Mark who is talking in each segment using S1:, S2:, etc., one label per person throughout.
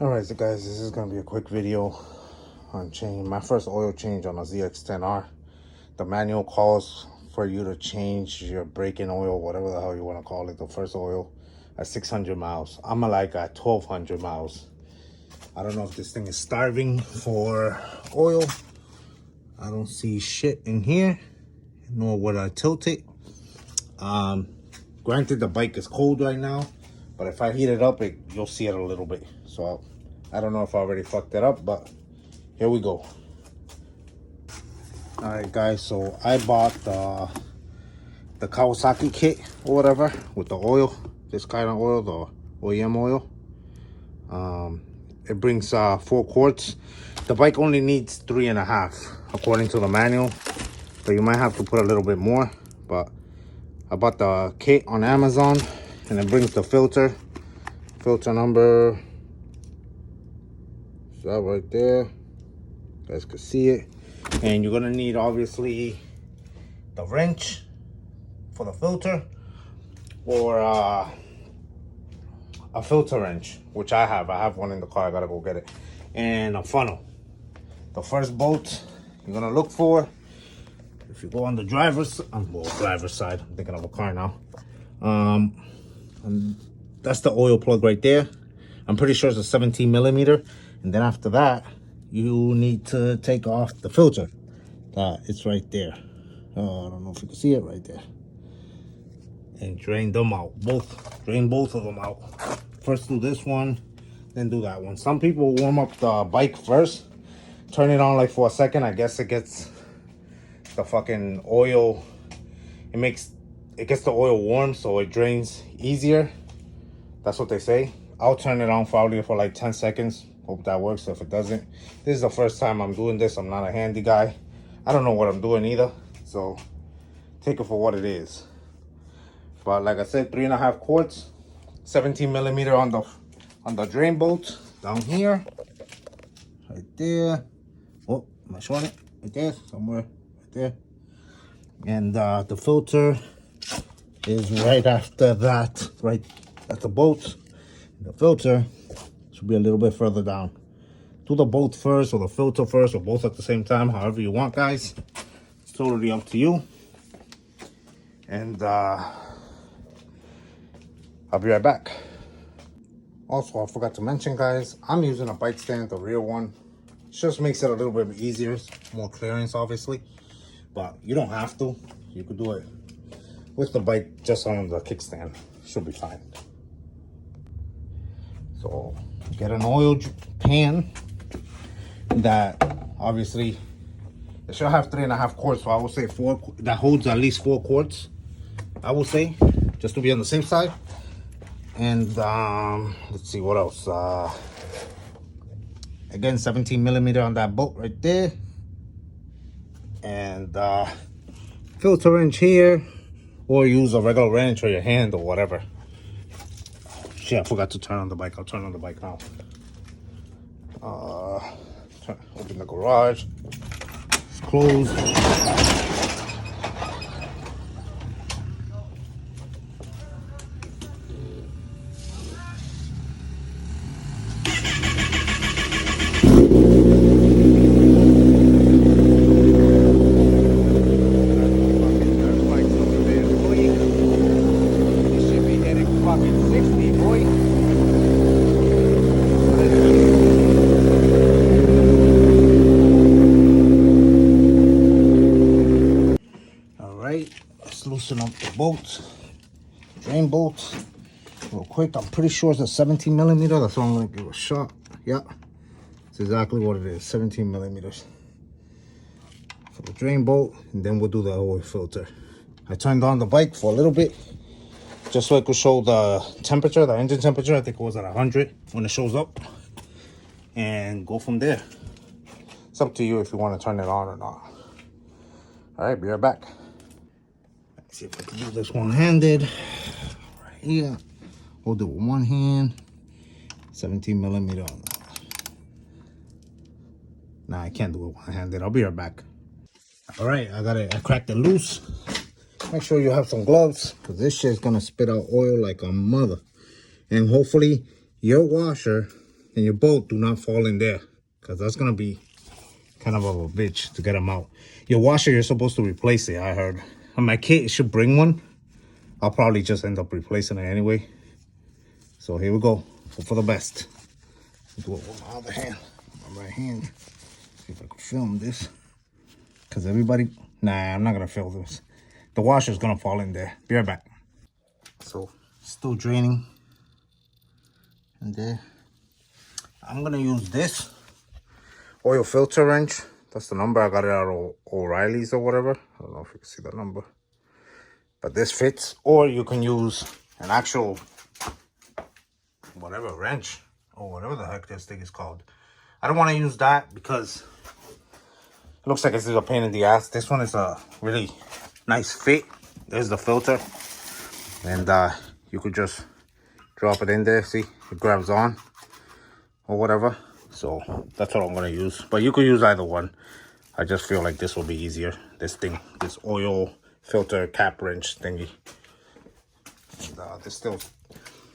S1: Alright, so guys, this is going to be a quick video on change my first oil change on a ZX-10R. The manual calls for you to change your braking oil, whatever the hell you want to call it, the first oil, at 600 miles. I'm like at 1200 miles. I don't know if this thing is starving for oil. I don't see shit in here, nor would I tilt it. Granted, the bike is cold right now, but if I heat it up, you'll see it a little bit. So I don't know if I already fucked it up, but here we go. All right, guys, so I bought the Kawasaki kit or whatever with the oil, this kind of oil, the OEM oil. It brings 4 quarts. The bike only needs 3.5 according to the manual, but you might have to put a little bit more. But I bought the kit on Amazon, and it brings the filter number. Is that right there? You guys can see it. And you're gonna need, obviously, the wrench for the filter, or a filter wrench, which I have one in the car. I gotta go get it. And a funnel. The first bolt you're gonna look for, if you go on the driver's side, I'm thinking of a car now. And that's the oil plug right there. I'm pretty sure it's a 17 millimeter. And then after that, you need to take off the filter. It's right there. I don't know if you can see it right there. And drain them out. Drain both of them out. First do this one, then do that one. Some people warm up the bike first. Turn it on like for a second. I guess it gets the fucking oil. It gets the oil warm, so it drains easier. That's what they say. I'll turn it on probably for like 10 seconds. Hope that works. If it doesn't, this is the first time I'm doing this. I'm not a handy guy. I don't know what I'm doing either, so take it for what it is. But like I said, 3.5 quarts, 17 millimeter on the drain bolt down here, right there. Oh, am I showing it? Right there, somewhere, right there. And the filter is right after that, right at the bolt. The filter should be a little bit further down. Do the bolt first or the filter first, or both at the same time, however you want, guys. It's totally up to you. And I'll be right back. Also, I forgot to mention, guys, I'm using a bike stand, the rear one. It just makes it a little bit easier, more clearance, obviously. But you don't have to. You could do it with the bike just on the kickstand. Should be fine. So get an oil pan that obviously it should have 3.5 quarts. So I would say 4 that holds at least 4 quarts. I would say, just to be on the safe side. And let's see what else. Again, 17 millimeter on that bolt right there. And filter wrench here, or use a regular wrench or your hand or whatever. Shit, I forgot to turn on the bike. I'll turn on the bike now. Open the garage. It's closed. Let's loosen up the bolts, drain bolts, real quick. I'm pretty sure it's a 17 millimeter. That's why I'm gonna give it a shot. Yeah, it's exactly what it is, 17 millimeters for the drain bolt, and then we'll do the oil filter. I turned on the bike for a little bit, just so I could show the temperature, the engine temperature. I think it was at 100 when it shows up, and go from there. It's up to you if you want to turn it on or not. All right, be right back. See if I can do this one-handed. Right here. Hold it with one hand. 17 millimeter on that. Nah, I can't do it one-handed. I'll be right back. All right, I cracked it loose. Make sure you have some gloves, because this shit's gonna spit out oil like a mother. And hopefully your washer and your bolt do not fall in there, because that's gonna be kind of a bitch to get them out. Your washer, you're supposed to replace it, I heard. And my kit should bring one. I'll probably just end up replacing it anyway. So here we go. Hope for the best. Do it with my other hand, my right hand. See if I can film this. Because everybody, nah, I'm not gonna film this. The washer's gonna fall in there. Be right back. So, still draining in there. I'm gonna use this oil filter wrench. That's the number. I got it at O'Reilly's or whatever. I don't know if you can see that number. But this fits. Or you can use an actual, whatever, wrench. Or whatever the heck this thing is called. I don't want to use that because it looks like it's a pain in the ass. This one is a really nice fit. There's the filter. And you could just drop it in there. See, it grabs on. Or whatever. So that's what I'm going to use. But you could use either one. I just feel like this will be easier. This thing, this oil filter cap wrench thingy. And,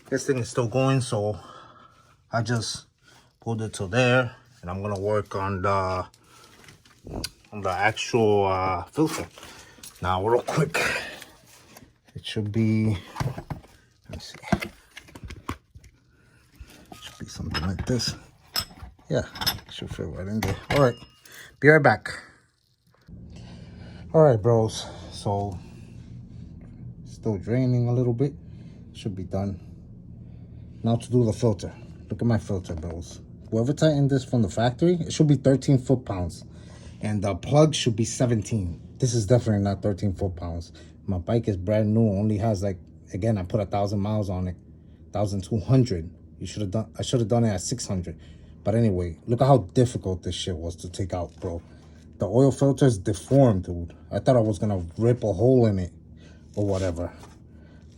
S1: this thing is still going, so I just pulled it to there, and I'm gonna work on the actual filter. Now, real quick, it should be. Let me see. It should be something like this. Yeah, it should fit right in there. All right, be right back. All right, bros. So, still draining a little bit. Should be done. Now to do the filter. Look at my filter, bros. Whoever tightened this from the factory, it should be 13 foot-pounds. And the plug should be 17. This is definitely not 13 foot-pounds. My bike is brand new. Only has, like, again, I put 1,000 miles on it. 1,200. I should have done it at 600. But anyway, look at how difficult this shit was to take out, bro. The oil filter is deformed, dude. I thought I was gonna rip a hole in it or whatever.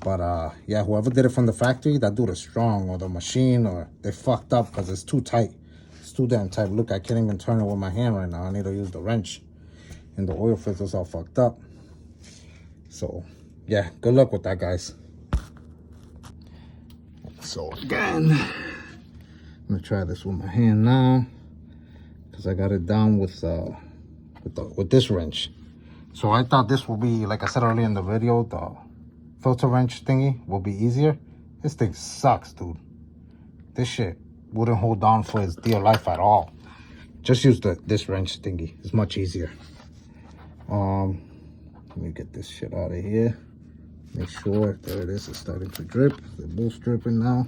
S1: But yeah, whoever did it from the factory, that dude is strong, or the machine, or they fucked up because it's too tight. It's too damn tight. Look, I can't even turn it with my hand right now. I need to use the wrench. And the oil filter's all fucked up. So yeah, good luck with that, guys. So again, I'm gonna try this with my hand now, because I got it down with this wrench. So I thought this would be, like I said earlier in the video, the filter wrench thingy will be easier. This thing sucks, dude. This shit wouldn't hold on for its dear life at all. Just use this wrench thingy. It's much easier. Let me get this shit out of here. Make sure, there it is, it's starting to drip. They're both dripping now.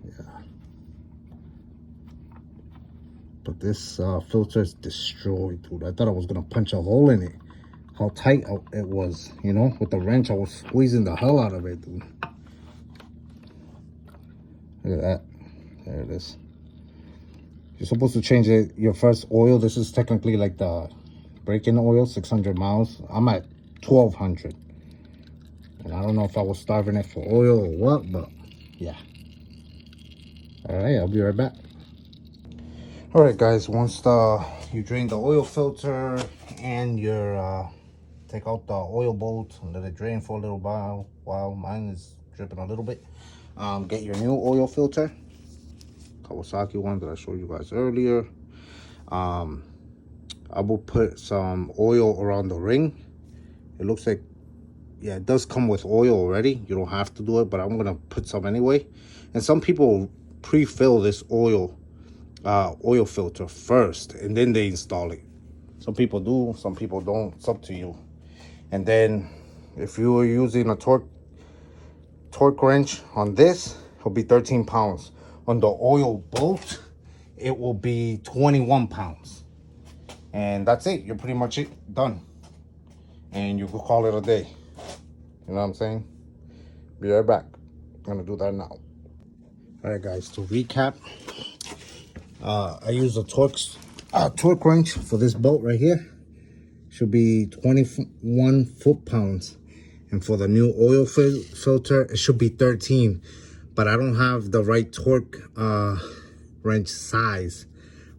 S1: Yeah. But this filter is destroyed, dude. I thought I was gonna punch a hole in it. How tight it was, you know? With the wrench, I was squeezing the hell out of it, dude. Look at that. There it is. You're supposed to change your first oil. This is technically like the break-in oil, 600 miles. I'm at 1,200. And I don't know if I was starving it for oil or what, but yeah. All right, I'll be right back. All right, guys, once you drain the oil filter and your take out the oil bolt and let it drain for a little while mine is dripping a little bit, get your new oil filter, Kawasaki one that I showed you guys earlier. I will put some oil around the ring. It looks like, yeah, it does come with oil already. You don't have to do it, but I'm gonna put some anyway. And some people pre-fill this oil filter first, and then they install it. Some people do, some people don't. It's up to you. And then if you are using a torque wrench on this, it'll be 13 pounds. On the oil bolt, it will be 21 pounds. And that's it. You're pretty much done. And you could call it a day. You know what I'm saying? Be right back. I'm gonna do that now. All right, guys, to recap, I use a torque wrench for this bolt right here. Should be 21 foot-pounds. And for the new oil filter, it should be 13. But I don't have the right torque wrench size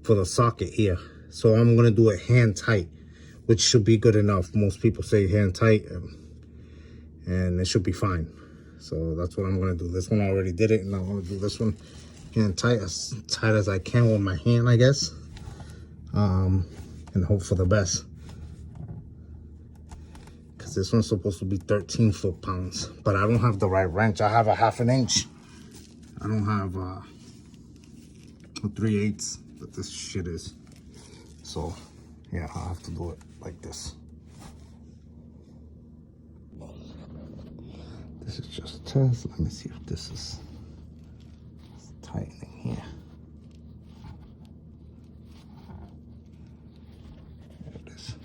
S1: for the socket here. So I'm gonna do it hand tight, which should be good enough. Most people say hand tight, and it should be fine. So that's what I'm gonna do. This one I already did it, and I'm gonna do this one and tight as I can with my hand, I guess. And hope for the best. Because this one's supposed to be 13 foot-pounds. But I don't have the right wrench. I have a 1/2 inch. I don't have a 3/8 that this shit is. So, yeah, I'll have to do it like this. This is just a test. Let me see if this is tightening here. There it is.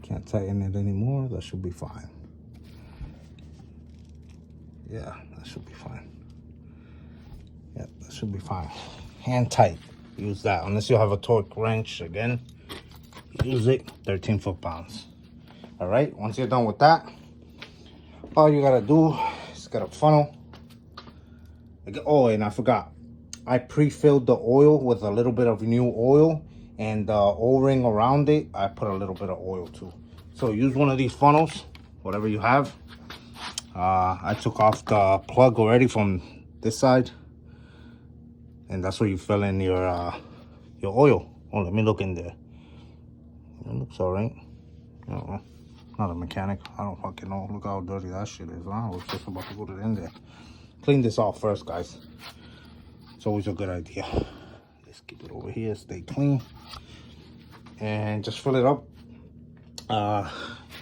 S1: Can't tighten it anymore. That should be fine. Yeah, that should be fine. Yeah, that should be fine. Hand tight. Use that. Unless you have a torque wrench again, use it. 13 foot-pounds. All right, once you're done with that, all you gotta do is get a funnel. Oh, and I forgot, I pre-filled the oil with a little bit of new oil, and the O-ring around it, I put a little bit of oil too. So use one of these funnels, whatever you have. I took off the plug already from this side, and that's where you fill in your oil. Oh, let me look in there. It looks all right. Not a mechanic. I don't fucking know. Look how dirty that shit is. Huh? I was just about to put it in there. Clean this off first, guys. It's always a good idea. Let's keep it over here. Stay clean. And just fill it up.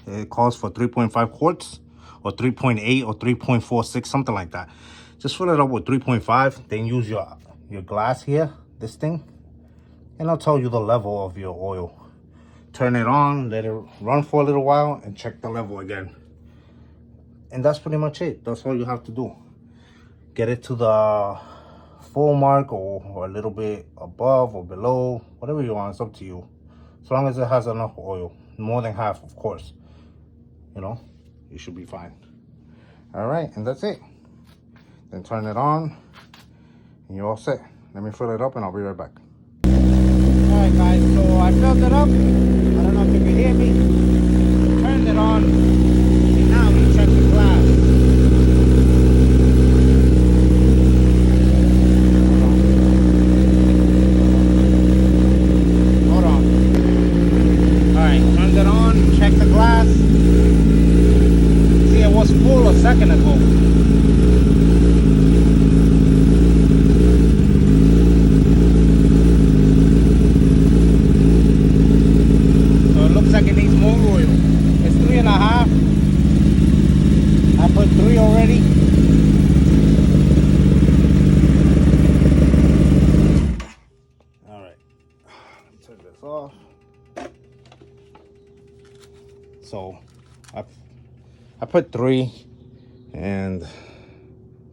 S1: It calls for 3.5 quarts. Or 3.8 or 3.46. Something like that. Just fill it up with 3.5. Then use your glass here. This thing. And I'll tell you the level of your oil. Turn it on, let it run for a little while, and check the level again. And that's pretty much it. That's all you have to do. Get it to the full mark or a little bit above or below, whatever you want. It's up to you. As long as it has enough oil, more than half, of course. You know, you should be fine. All right, and that's it. Then turn it on, and you're all set. Let me fill it up, and I'll be right back. Alright guys, so I filled it up. I don't know if you can hear me. Turned it on. And now we check the glass. Hold on. Alright, turned it on, checked the glass. See, it was full a second ago. Like it needs more oil. It's 3.5. I put 3 already. All right, turn this off. So I put 3, and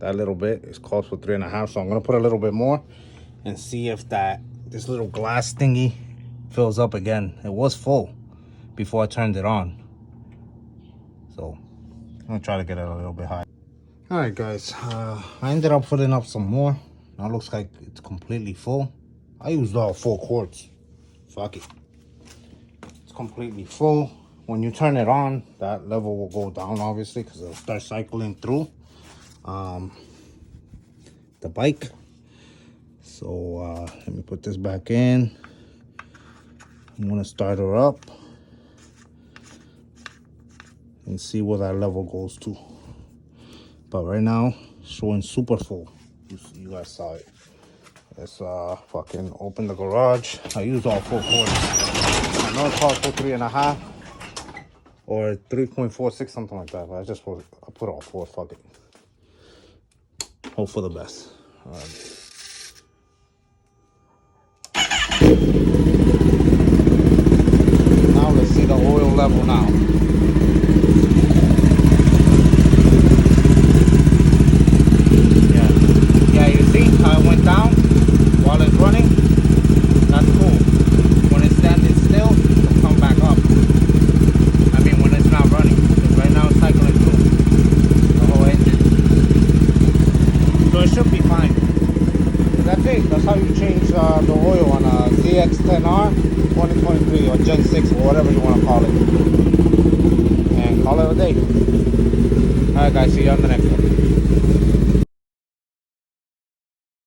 S1: that little bit is calls for 3.5. So I'm gonna put a little bit more and see if this little glass thingy fills up again. It was full before I turned it on, so I'm gonna try to get it a little bit high. All right guys, I ended up putting up some more. Now it looks like it's completely full. I used all 4 quarts. Fuck it, it's completely full. When you turn it on, that level will go down, obviously, because it'll start cycling through the bike. So let me put this back in. I'm gonna start her up and see where that level goes to. But right now, showing super full. You guys saw it. Let's fucking open the garage. I used all 4 quarts. I know it calls for 3.5 or 3.46, something like that. But I put all 4. Fuck it. Hope for the best. All right. Now let's see the oil level now. Yeah, you see how it went down while it's running? That's cool. When it's standing still, it'll come back up. I mean, when it's not running. Because right now it's cycling through the whole engine. So it should be fine. That's it. That's how you change the oil on a ZX-10R 2023 or Gen 6 or whatever you want to call it. And call it a day. Alright guys, see you on the next one.